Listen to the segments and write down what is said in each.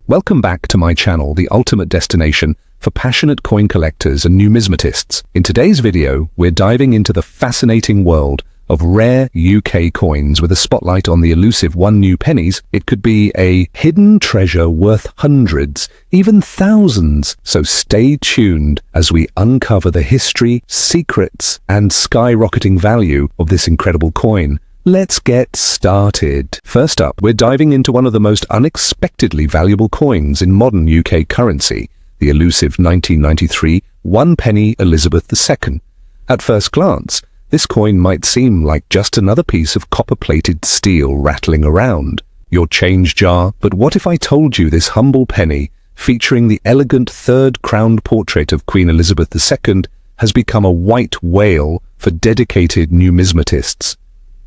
Welcome back to my channel, the ultimate destination for passionate coin collectors and numismatists. In today's video, we're diving into the fascinating world of rare UK coins with a spotlight on the elusive 1 new pennies. It could be a hidden treasure worth hundreds, even thousands. So stay tuned as we uncover the history, secrets, and skyrocketing value of this incredible coin. Let's get started. First up, we're diving into one of the most unexpectedly valuable coins in modern UK currency, the elusive 1993 1-penny Elizabeth II. At first glance, this coin might seem like just another piece of copper-plated steel rattling around your change jar, but what if I told you this humble penny, featuring the elegant third-crowned portrait of Queen Elizabeth II, has become a white whale for dedicated numismatists?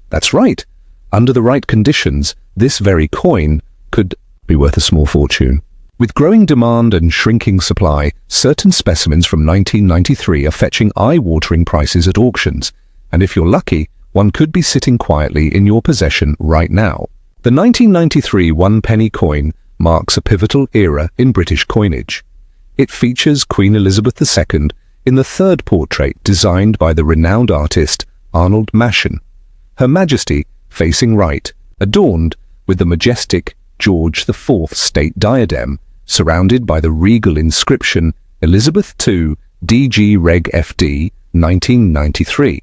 That's right. Under the right conditions, this very coin could be worth a small fortune. With growing demand and shrinking supply, certain specimens from 1993 are fetching eye-watering prices at auctions, and if you're lucky, one could be sitting quietly in your possession right now. The 1993 1-penny coin marks a pivotal era in British coinage. It features Queen Elizabeth II in the third portrait designed by the renowned artist Arnold Machen. Her Majesty facing right, adorned with the majestic George IV state diadem, surrounded by the regal inscription Elizabeth II DG Reg FD 1993.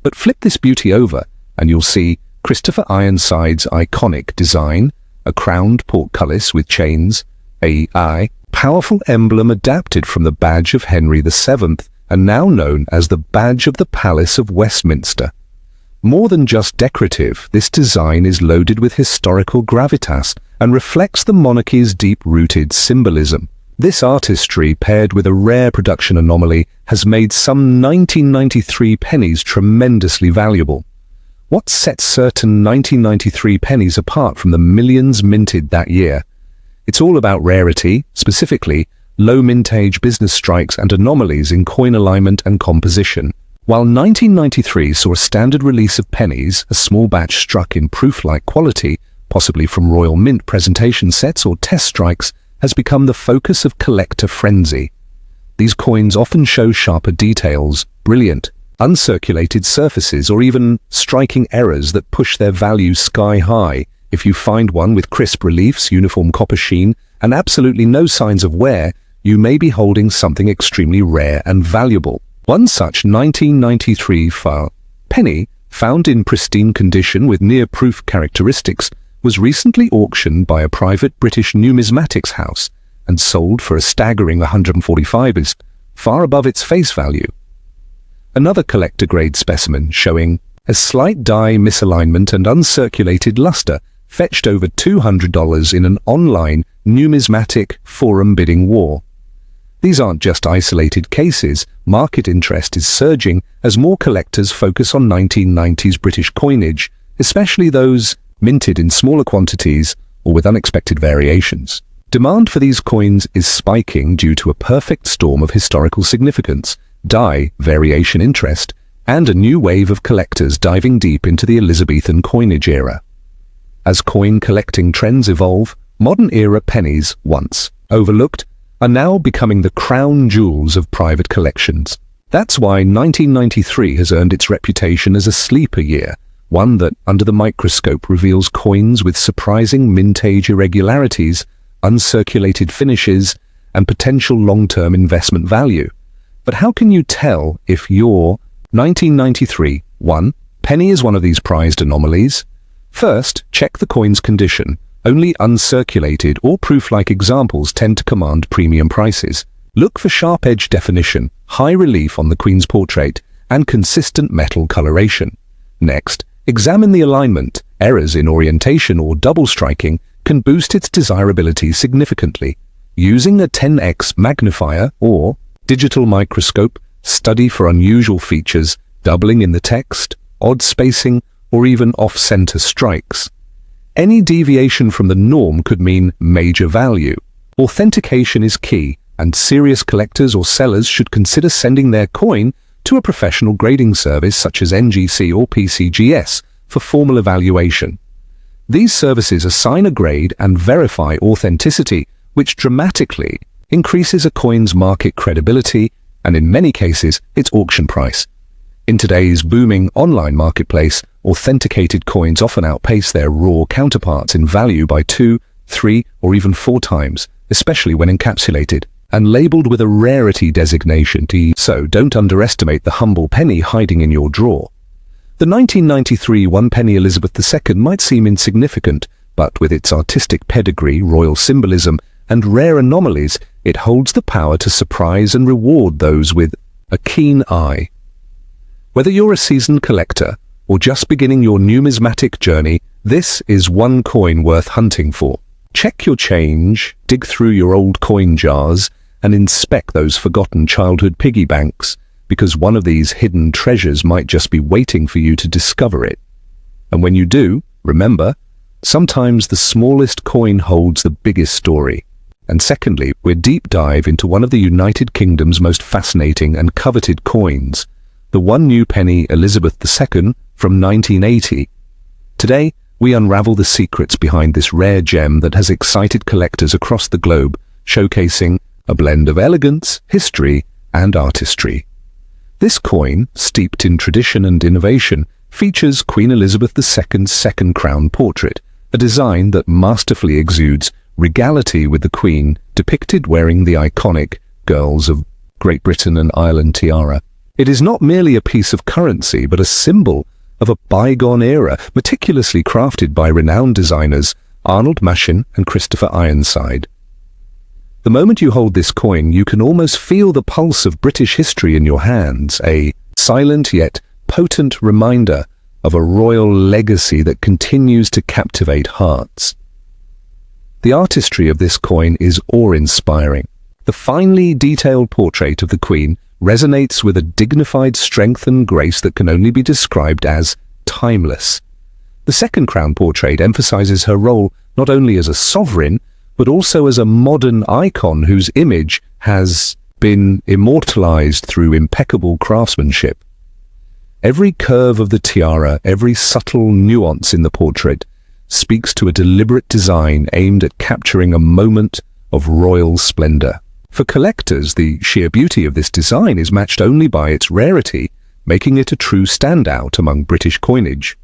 But flip this beauty over and you'll see Christopher Ironside's iconic design, a crowned portcullis with chains, a powerful emblem adapted from the badge of Henry VII and now known as the Badge of the Palace of Westminster. More than just decorative, this design is loaded with historical gravitas and reflects the monarchy's deep-rooted symbolism. This artistry, paired with a rare production anomaly, has made some 1993 pennies tremendously valuable. What sets certain 1993 pennies apart from the millions minted that year? It's all about rarity, specifically low mintage business strikes and anomalies in coin alignment and composition. While 1993 saw a standard release of pennies, a small batch struck in proof-like quality, possibly from Royal Mint presentation sets or test strikes, has become the focus of collector frenzy. These coins often show sharper details, brilliant, uncirculated surfaces, or even striking errors that push their value sky high. If you find one with crisp reliefs, uniform copper sheen, and absolutely no signs of wear, you may be holding something extremely rare and valuable. One such 1993 penny, found in pristine condition with near-proof characteristics, was recently auctioned by a private British numismatics house and sold for a staggering £145, far above its face value. Another collector-grade specimen showing a slight die misalignment and uncirculated luster fetched over $200 in an online numismatic forum bidding war. These aren't just isolated cases. Market interest is surging as more collectors focus on 1990s British coinage, especially those minted in smaller quantities or with unexpected variations. Demand for these coins is spiking due to a perfect storm of historical significance, die variation interest, and a new wave of collectors diving deep into the Elizabethan coinage era. As coin collecting trends evolve, modern-era pennies, once overlooked, are now becoming the crown jewels of private collections. That's why 1993 has earned its reputation as a sleeper year, one that, under the microscope, reveals coins with surprising mintage irregularities, uncirculated finishes, and potential long-term investment value. But how can you tell if your 1993 1-penny is one of these prized anomalies? First, check the coin's condition. Only uncirculated or proof-like examples tend to command premium prices. Look for sharp edge definition, high relief on the Queen's portrait, and consistent metal coloration. Next, examine the alignment. Errors in orientation or double striking can boost its desirability significantly. Using a 10x magnifier or digital microscope, study for unusual features, doubling in the text, odd spacing, or even off-center strikes. Any deviation from the norm could mean major value. Authentication is key, and serious collectors or sellers should consider sending their coin to a professional grading service such as NGC or PCGS for formal evaluation. These services assign a grade and verify authenticity, which dramatically increases a coin's market credibility and, in many cases, its auction price. In today's booming online marketplace, authenticated coins often outpace their raw counterparts in value by 2, 3, or even 4 times, especially when encapsulated and labeled with a rarity designation. So don't underestimate the humble penny hiding in your drawer. The 1993 one-penny Elizabeth II might seem insignificant, but with its artistic pedigree, royal symbolism, and rare anomalies, it holds the power to surprise and reward those with a keen eye. Whether you're a seasoned collector or just beginning your numismatic journey, this is one coin worth hunting for. Check your change, dig through your old coin jars, and inspect those forgotten childhood piggy banks, because one of these hidden treasures might just be waiting for you to discover it. And when you do, remember, sometimes the smallest coin holds the biggest story. And secondly, we'll deep dive into one of the United Kingdom's most fascinating and coveted coins, the one new penny Elizabeth II from 1980. Today, we unravel the secrets behind this rare gem that has excited collectors across the globe, showcasing a blend of elegance, history, and artistry. This coin, steeped in tradition and innovation, features Queen Elizabeth II's second crown portrait, a design that masterfully exudes regality with the Queen depicted wearing the iconic Girls of Great Britain and Ireland tiara. It is not merely a piece of currency, but a symbol of a bygone era, meticulously crafted by renowned designers Arnold Machin and Christopher Ironside. The moment you hold this coin, you can almost feel the pulse of British history in your hands, a silent yet potent reminder of a royal legacy that continues to captivate hearts. The artistry of this coin is awe-inspiring. The finely detailed portrait of the Queen resonates with a dignified strength and grace that can only be described as timeless. The second crown portrait emphasizes her role not only as a sovereign, but also as a modern icon whose image has been immortalized through impeccable craftsmanship. Every curve of the tiara, every subtle nuance in the portrait, speaks to a deliberate design aimed at capturing a moment of royal splendor. For collectors, the sheer beauty of this design is matched only by its rarity, making it a true standout among British coinage.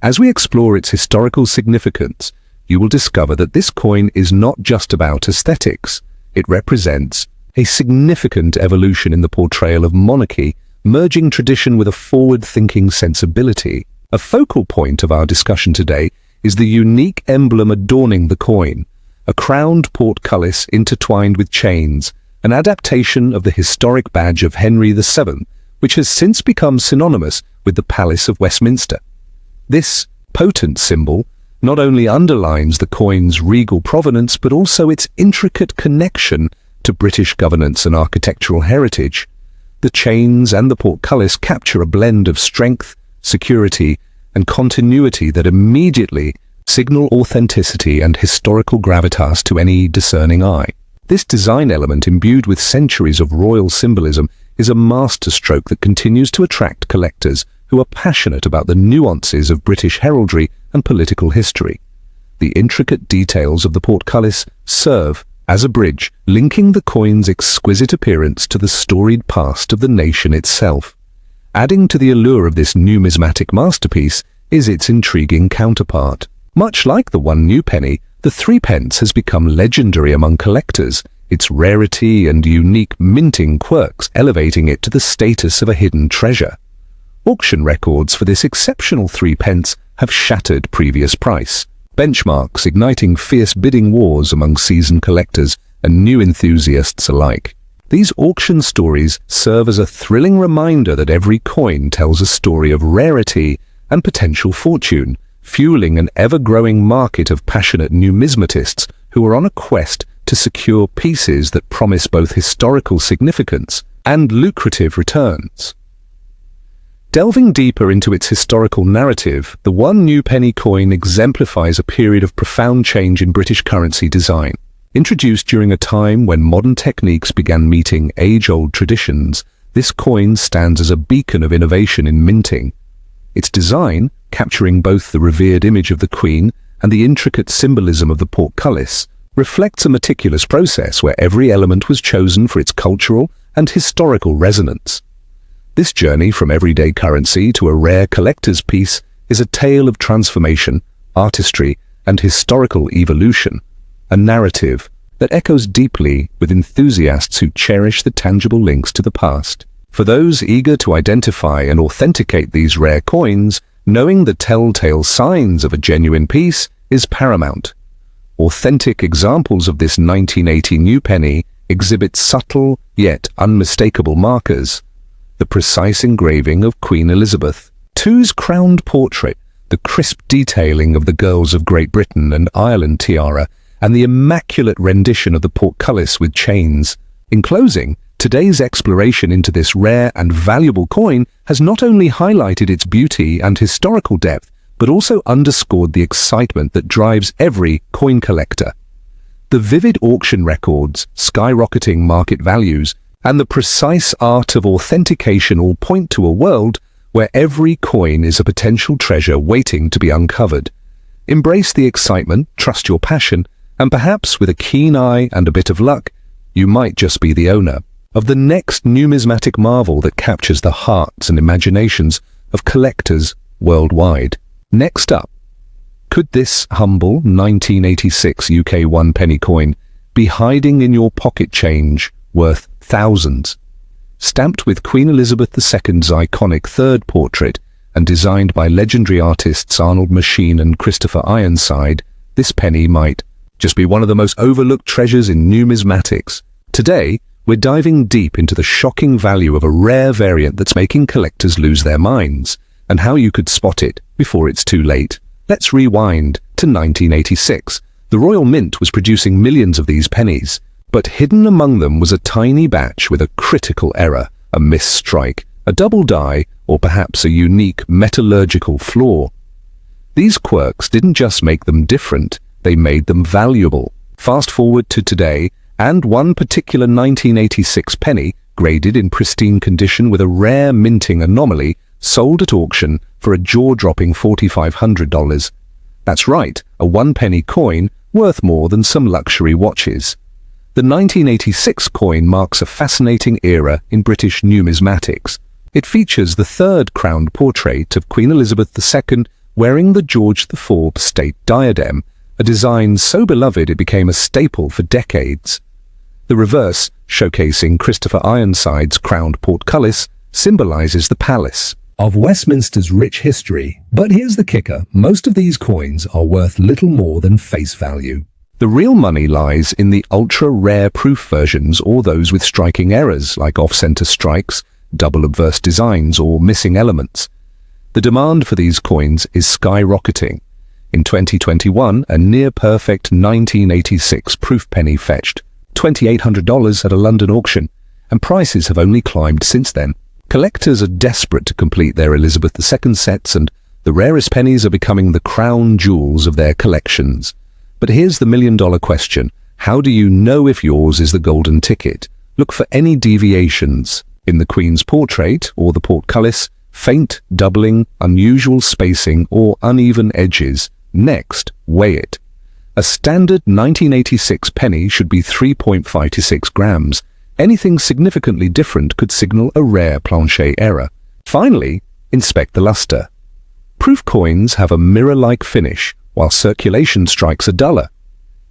As we explore its historical significance, you will discover that this coin is not just about aesthetics. It represents a significant evolution in the portrayal of monarchy, merging tradition with a forward-thinking sensibility. A focal point of our discussion today is the unique emblem adorning the coin, a crowned portcullis intertwined with chains, an adaptation of the historic badge of Henry VII, which has since become synonymous with the Palace of Westminster. This potent symbol not only underlines the coin's regal provenance, but also its intricate connection to British governance and architectural heritage. The chains and the portcullis capture a blend of strength, security, and continuity that immediately signal authenticity and historical gravitas to any discerning eye. This design element, imbued with centuries of royal symbolism, is a masterstroke that continues to attract collectors who are passionate about the nuances of British heraldry and political history. The intricate details of the portcullis serve as a bridge, linking the coin's exquisite appearance to the storied past of the nation itself. Adding to the allure of this numismatic masterpiece is its intriguing counterpart. Much like the one new penny, the 3p has become legendary among collectors, its rarity and unique minting quirks elevating it to the status of a hidden treasure. Auction records for this exceptional 3p have shattered previous price benchmarks, igniting fierce bidding wars among seasoned collectors and new enthusiasts alike. These auction stories serve as a thrilling reminder that every coin tells a story of rarity and potential fortune, fueling an ever-growing market of passionate numismatists who are on a quest to secure pieces that promise both historical significance and lucrative returns. Delving deeper into its historical narrative, the one new penny coin exemplifies a period of profound change in British currency design. Introduced during a time when modern techniques began meeting age-old traditions, this coin stands as a beacon of innovation in minting. Its design, capturing both the revered image of the Queen and the intricate symbolism of the portcullis, reflects a meticulous process where every element was chosen for its cultural and historical resonance. This journey from everyday currency to a rare collector's piece is a tale of transformation, artistry, and historical evolution, a narrative that echoes deeply with enthusiasts who cherish the tangible links to the past. For those eager to identify and authenticate these rare coins, knowing the telltale signs of a genuine piece is paramount. Authentic examples of this 1980 new penny exhibit subtle yet unmistakable markers. The precise engraving of Queen Elizabeth II's crowned portrait, the crisp detailing of the girls of Great Britain and Ireland tiara, and the immaculate rendition of the portcullis with chains. In closing, today's exploration into this rare and valuable coin has not only highlighted its beauty and historical depth, but also underscored the excitement that drives every coin collector. The vivid auction records, skyrocketing market values, and the precise art of authentication all point to a world where every coin is a potential treasure waiting to be uncovered. Embrace the excitement, trust your passion, and perhaps with a keen eye and a bit of luck, you might just be the owner of the next numismatic marvel that captures the hearts and imaginations of collectors worldwide. Next up, could this humble 1986 UK 1 penny coin be hiding in your pocket change worth thousands? Stamped with Queen Elizabeth II's iconic third portrait and designed by legendary artists Arnold Machine and Christopher Ironside, this penny might just be one of the most overlooked treasures in numismatics. Today, we're diving deep into the shocking value of a rare variant that's making collectors lose their minds, and how you could spot it before it's too late. Let's rewind to 1986. The Royal Mint was producing millions of these pennies, but hidden among them was a tiny batch with a critical error, a missed strike, a double die, or perhaps a unique metallurgical flaw. These quirks didn't just make them different, they made them valuable. Fast forward to today, and one particular 1986 penny, graded in pristine condition with a rare minting anomaly, sold at auction for a jaw-dropping $4,500. That's right, a 1 penny coin worth more than some luxury watches. The 1986 coin marks a fascinating era in British numismatics. It features the third crowned portrait of Queen Elizabeth II wearing the George IV state diadem, a design so beloved it became a staple for decades. The reverse, showcasing Christopher Ironside's crowned portcullis, symbolizes the palace of Westminster's rich history. But here's the kicker, most of these coins are worth little more than face value. The real money lies in the ultra-rare proof versions or those with striking errors like off-center strikes, double obverse designs, or missing elements. The demand for these coins is skyrocketing. In 2021, a near-perfect 1986 proof penny fetched $2,800 at a London auction, and prices have only climbed since then. Collectors are desperate to complete their Elizabeth II sets, and the rarest pennies are becoming the crown jewels of their collections. But here's the million-dollar question. How do you know if yours is the golden ticket? Look for any deviations in the Queen's portrait or the portcullis, faint doubling, unusual spacing, or uneven edges. Next, weigh it. A standard 1986 penny should be 3.5 to 6 grams. Anything significantly different could signal a rare planchet error. Finally, inspect the luster. Proof coins have a mirror-like finish, while circulation strikes are duller.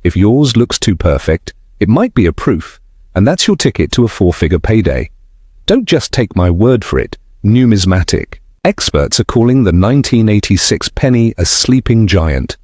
If yours looks too perfect, it might be a proof, and that's your ticket to a 4-figure payday. Don't just take my word for it. Numismatic experts are calling the 1986 penny a sleeping giant.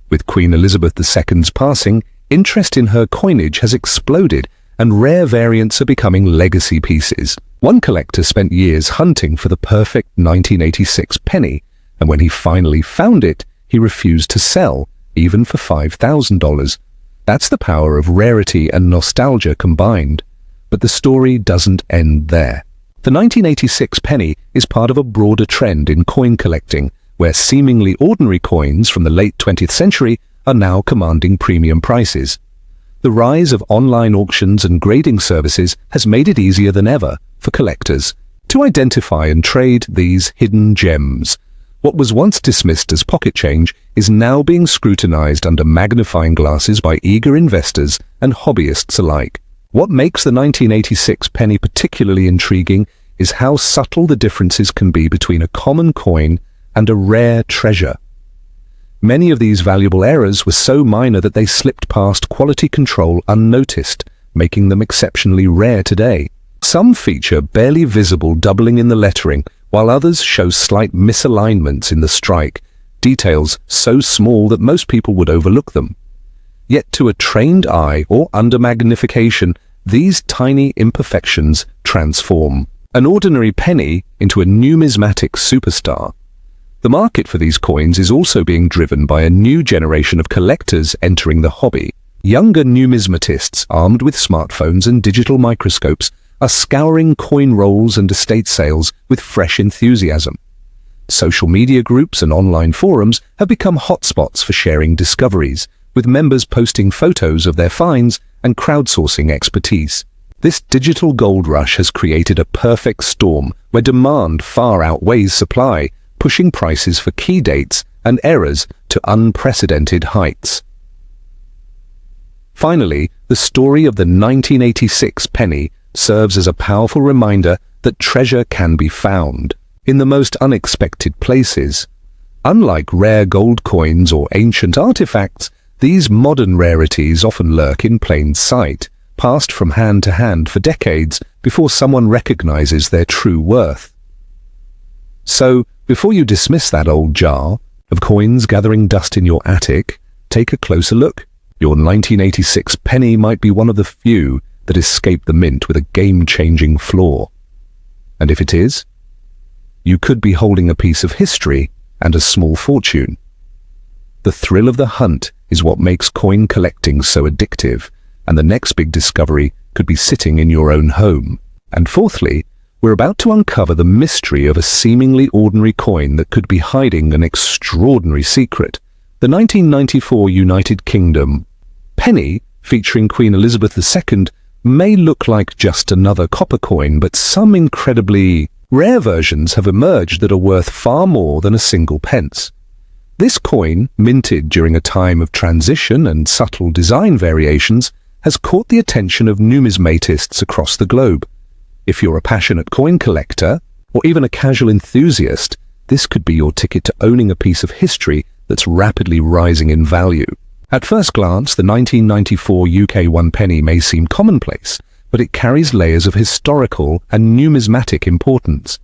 With Queen Elizabeth II's passing, interest in her coinage has exploded, and rare variants are becoming legacy pieces. One collector spent years hunting for the perfect 1986 penny, and when he finally found it, he refused to sell, even for $5,000. That's the power of rarity and nostalgia combined. But the story doesn't end there. The 1986 penny is part of a broader trend in coin collecting, where seemingly ordinary coins from the late 20th century are now commanding premium prices. The rise of online auctions and grading services has made it easier than ever for collectors to identify and trade these hidden gems. What was once dismissed as pocket change is now being scrutinized under magnifying glasses by eager investors and hobbyists alike. What makes the 1986 penny particularly intriguing is how subtle the differences can be between a common coin and a rare treasure. Many of these valuable errors were so minor that they slipped past quality control unnoticed, making them exceptionally rare today. Some feature barely visible doubling in the lettering, while others show slight misalignments in the strike, details so small that most people would overlook them. Yet to a trained eye or under magnification, these tiny imperfections transform an ordinary penny into a numismatic superstar. The market for these coins is also being driven by a new generation of collectors entering the hobby. Younger numismatists, armed with smartphones and digital microscopes, are scouring coin rolls and estate sales with fresh enthusiasm. Social media groups and online forums have become hotspots for sharing discoveries, with members posting photos of their finds and crowdsourcing expertise. This digital gold rush has created a perfect storm where demand far outweighs supply, pushing prices for key dates and eras to unprecedented heights. Finally, the story of the 1986 penny serves as a powerful reminder that treasure can be found in the most unexpected places. Unlike rare gold coins or ancient artifacts, these modern rarities often lurk in plain sight, passed from hand to hand for decades before someone recognizes their true worth. So, before you dismiss that old jar of coins gathering dust in your attic, take a closer look. Your 1986 penny might be one of the few that escaped the mint with a game-changing flaw. And if it is, you could be holding a piece of history and a small fortune. The thrill of the hunt is what makes coin collecting so addictive, and the next big discovery could be sitting in your own home. And fourthly, we're about to uncover the mystery of a seemingly ordinary coin that could be hiding an extraordinary secret. The 1994 United Kingdom penny, featuring Queen Elizabeth II, may look like just another copper coin, but some incredibly rare versions have emerged that are worth far more than a single pence. This coin, minted during a time of transition and subtle design variations, has caught the attention of numismatists across the globe. If you're a passionate coin collector, or even a casual enthusiast, this could be your ticket to owning a piece of history that's rapidly rising in value. At first glance, the 1994 UK 1 penny may seem commonplace, but it carries layers of historical and numismatic importance.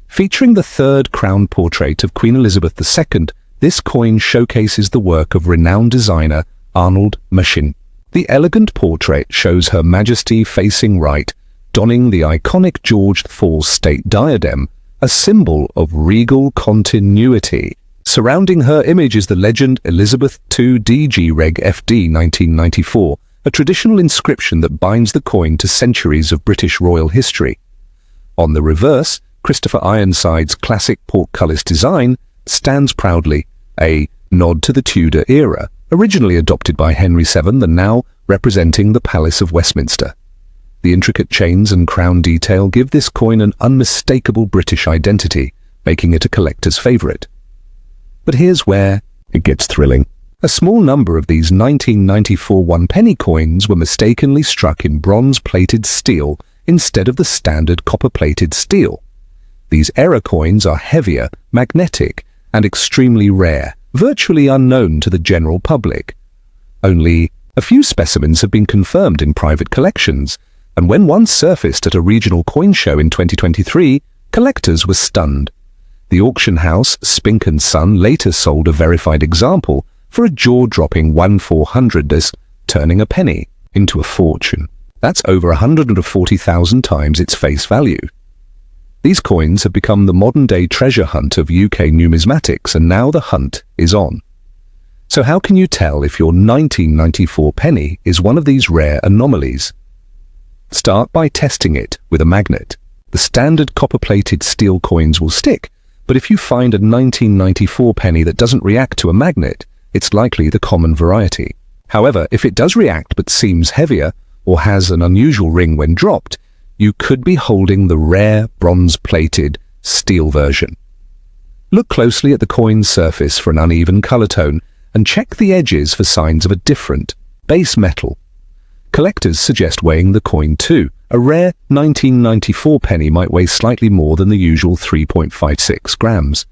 Featuring the third crown portrait of Queen Elizabeth II, this coin showcases the work of renowned designer Arnold Machin. The elegant portrait shows Her Majesty facing right, donning the iconic George IV state diadem, a symbol of regal continuity. Surrounding her image is the legend Elizabeth II DG Reg FD 1994, a traditional inscription that binds the coin to centuries of British royal history. On the reverse, Christopher Ironside's classic portcullis design stands proudly, a nod to the Tudor era, originally adopted by Henry VII and now representing the Palace of Westminster. The intricate chains and crown detail give this coin an unmistakable British identity, making it a collector's favourite. But here's where it gets thrilling. A small number of these 1994 one-penny coins were mistakenly struck in bronze-plated steel instead of the standard copper-plated steel. These error coins are heavier, magnetic, and extremely rare, virtually unknown to the general public. Only a few specimens have been confirmed in private collections, and when one surfaced at a regional coin show in 2023, collectors were stunned. The auction house Spink & Son later sold a verified example for a jaw-dropping 1/400th, turning a penny into a fortune. That's over 140,000 times its face value. These coins have become the modern-day treasure hunt of UK numismatics, and now the hunt is on. So how can you tell if your 1994 penny is one of these rare anomalies? Start by testing it with a magnet. The standard copper-plated steel coins will stick, but if you find a 1994 penny that doesn't react to a magnet, it's likely the common variety. However, if it does react but seems heavier or has an unusual ring when dropped, you could be holding the rare bronze-plated steel version. Look closely at the coin's surface for an uneven color tone and check the edges for signs of a different base metal. Collectors suggest weighing the coin too. A rare 1994 penny might weigh slightly more than the usual 3.56 grams.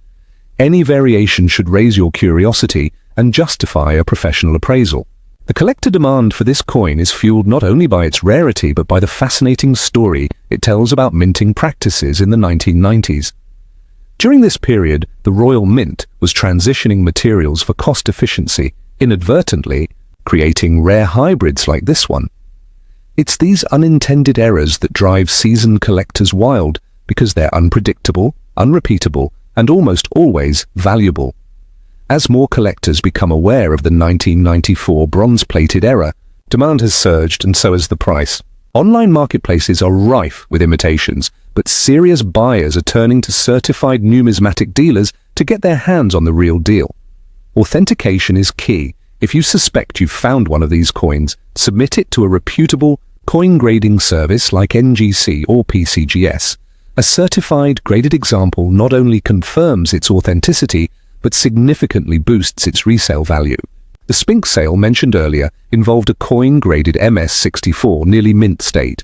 Any variation should raise your curiosity and justify a professional appraisal. The collector demand for this coin is fueled not only by its rarity but by the fascinating story it tells about minting practices in the 1990s. During this period, the Royal Mint was transitioning materials for cost efficiency, inadvertently creating rare hybrids like this one. It's these unintended errors that drive seasoned collectors wild because they're unpredictable, unrepeatable, and almost always valuable. As more collectors become aware of the 1994 bronze-plated era, demand has surged and so has the price. Online marketplaces are rife with imitations, but serious buyers are turning to certified numismatic dealers to get their hands on the real deal. Authentication is key. If you suspect you've found one of these coins, submit it to a reputable coin grading service like NGC or PCGS. A certified graded example not only confirms its authenticity, but significantly boosts its resale value. The Sphinx sale mentioned earlier involved a coin graded MS64, nearly mint state.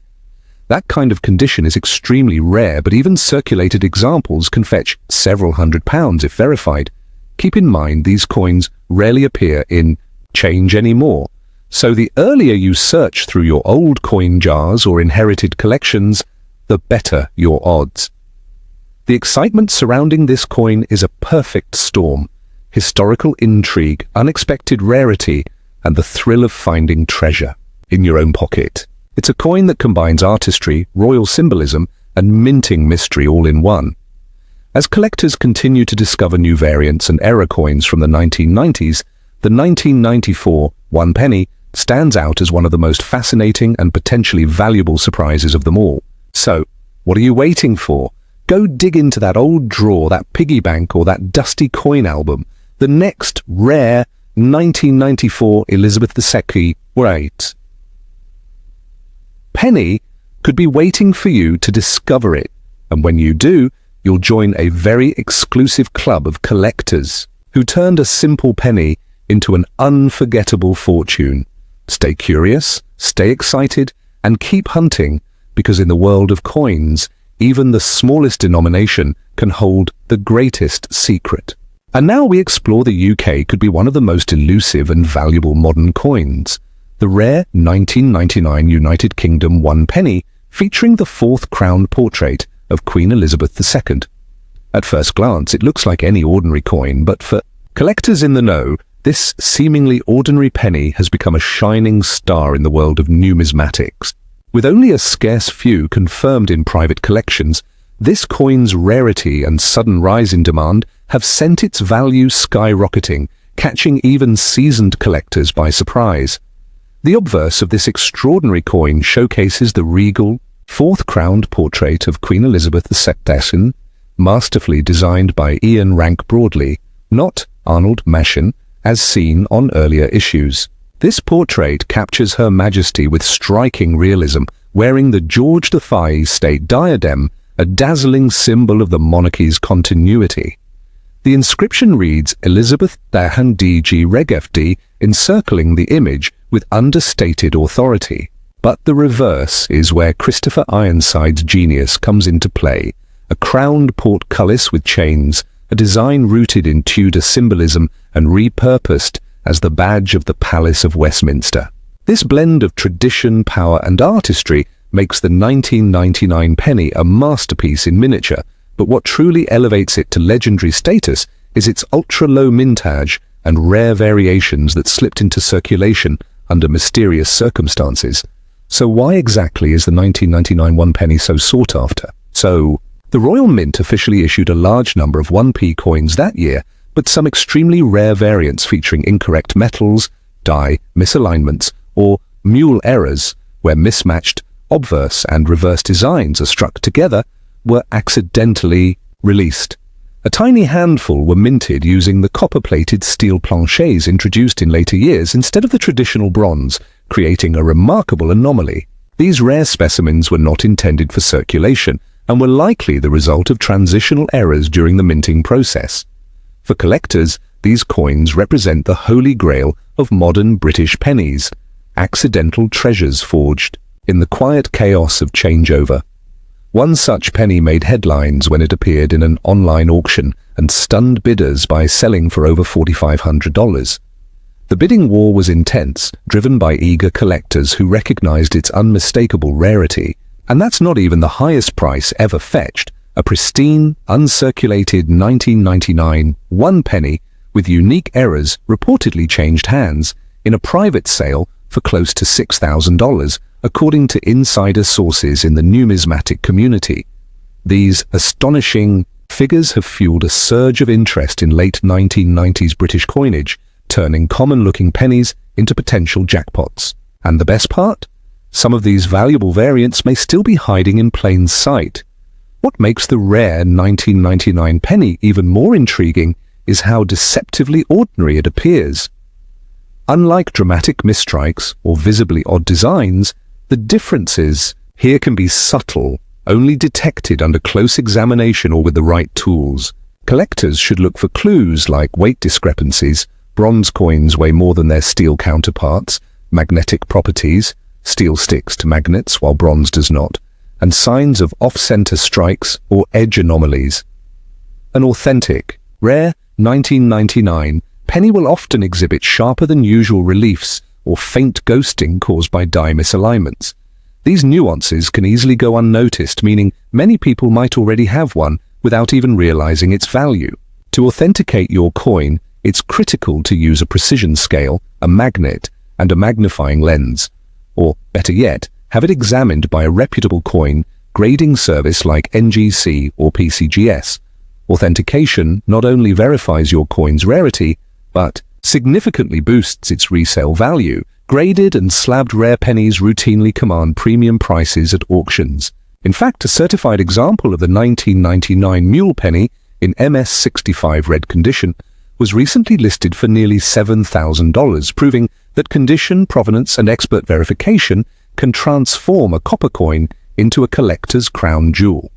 That kind of condition is extremely rare, but even circulated examples can fetch several £100s if verified. Keep in mind these coins rarely appear in change anymore, so the earlier you search through your old coin jars or inherited collections, the better your odds. The excitement surrounding this coin is a perfect storm: historical intrigue, unexpected rarity, and the thrill of finding treasure in your own pocket. It's a coin that combines artistry, royal symbolism, and minting mystery all in one. As collectors continue to discover new variants and era coins from the 1990s, the 1994 one penny stands out as one of the most fascinating and potentially valuable surprises of them all. So, what are you waiting for? Go dig into that old drawer, that piggy bank, or that dusty coin album. The next rare 1994 Elizabeth II penny could be waiting for you to discover it. And when you do, you'll join a very exclusive club of collectors who turned a simple penny into an unforgettable fortune. Stay curious, stay excited, and keep hunting, because in the world of coins, even the smallest denomination can hold the greatest secret. And now we explore the UK could be one of the most elusive and valuable modern coins. The rare 1999 United Kingdom one penny featuring the fourth crowned portrait of Queen Elizabeth II. At first glance, it looks like any ordinary coin, but for collectors in the know, this seemingly ordinary penny has become a shining star in the world of numismatics. With only a scarce few confirmed in private collections, this coin's rarity and sudden rise in demand have sent its value skyrocketing, catching even seasoned collectors by surprise. The obverse of this extraordinary coin showcases the regal, fourth-crowned portrait of Queen Elizabeth II, masterfully designed by Ian Rank Broadley, not Arnold Machen, as seen on earlier issues. This portrait captures Her Majesty with striking realism, wearing the George V state diadem, a dazzling symbol of the monarchy's continuity. The inscription reads Elizabeth Dahan DG RegFD, encircling the image with understated authority. But the reverse is where Christopher Ironside's genius comes into play. A crowned portcullis with chains, a design rooted in Tudor symbolism and repurposed as the badge of the Palace of Westminster. This blend of tradition, power, and artistry makes the 1999 penny a masterpiece in miniature, but what truly elevates it to legendary status is its ultra-low mintage and rare variations that slipped into circulation under mysterious circumstances. So why exactly is the 1999 one penny so sought after? So, the Royal Mint officially issued a large number of 1p coins that year, but some extremely rare variants featuring incorrect metals, die misalignments, or mule errors, where mismatched obverse and reverse designs are struck together, were accidentally released. A tiny handful were minted using the copper-plated steel planchets introduced in later years instead of the traditional bronze, creating a remarkable anomaly. These rare specimens were not intended for circulation, and were likely the result of transitional errors during the minting process. For collectors, these coins represent the holy grail of modern British pennies, accidental treasures forged in the quiet chaos of changeover. One such penny made headlines when it appeared in an online auction and stunned bidders by selling for over $4,500. The bidding war was intense, driven by eager collectors who recognized its unmistakable rarity. And that's not even the highest price ever fetched, a pristine, uncirculated 1999 one penny with unique errors reportedly changed hands in a private sale for close to $6,000, according to insider sources in the numismatic community. These astonishing figures have fueled a surge of interest in late 1990s British coinage, turning common-looking pennies into potential jackpots. And the best part? Some of these valuable variants may still be hiding in plain sight. What makes the rare 1999 penny even more intriguing is how deceptively ordinary it appears. Unlike dramatic misstrikes or visibly odd designs, the differences here can be subtle, only detected under close examination or with the right tools. Collectors should look for clues like weight discrepancies, bronze coins weigh more than their steel counterparts, magnetic properties, steel sticks to magnets while bronze does not, and signs of off-center strikes or edge anomalies. An authentic, rare 1999 penny will often exhibit sharper than usual reliefs or faint ghosting caused by die misalignments. These nuances can easily go unnoticed, meaning many people might already have one without even realizing its value. To authenticate your coin, it's critical to use a precision scale, a magnet, and a magnifying lens. Or, better yet, have it examined by a reputable coin grading service like NGC or PCGS. Authentication not only verifies your coin's rarity, but significantly boosts its resale value. Graded and slabbed rare pennies routinely command premium prices at auctions. In fact, a certified example of the 1999 mule penny in MS65 red condition was recently listed for nearly $7,000, proving that condition, provenance, and expert verification can transform a copper coin into a collector's crown jewel.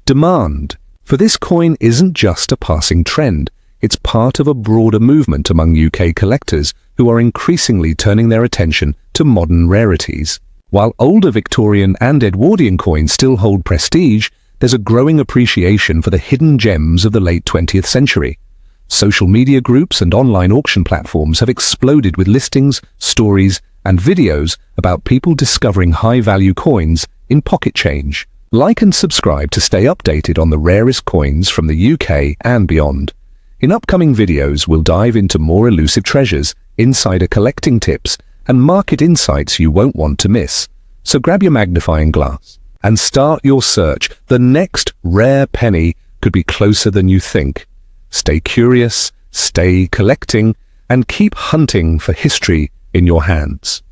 Demand for this coin isn't just a passing trend, it's part of a broader movement among UK collectors who are increasingly turning their attention to modern rarities. While older Victorian and Edwardian coins still hold prestige, there's a growing appreciation for the hidden gems of the late 20th century. Social media groups and online auction platforms have exploded with listings, stories, and videos about people discovering high-value coins in pocket change. Like and subscribe to stay updated on the rarest coins from the UK and beyond. In upcoming videos, we'll dive into more elusive treasures, insider collecting tips, and market insights you won't want to miss. So grab your magnifying glass and start your search. The next rare penny could be closer than you think. Stay curious, stay collecting, and keep hunting for history in your hands.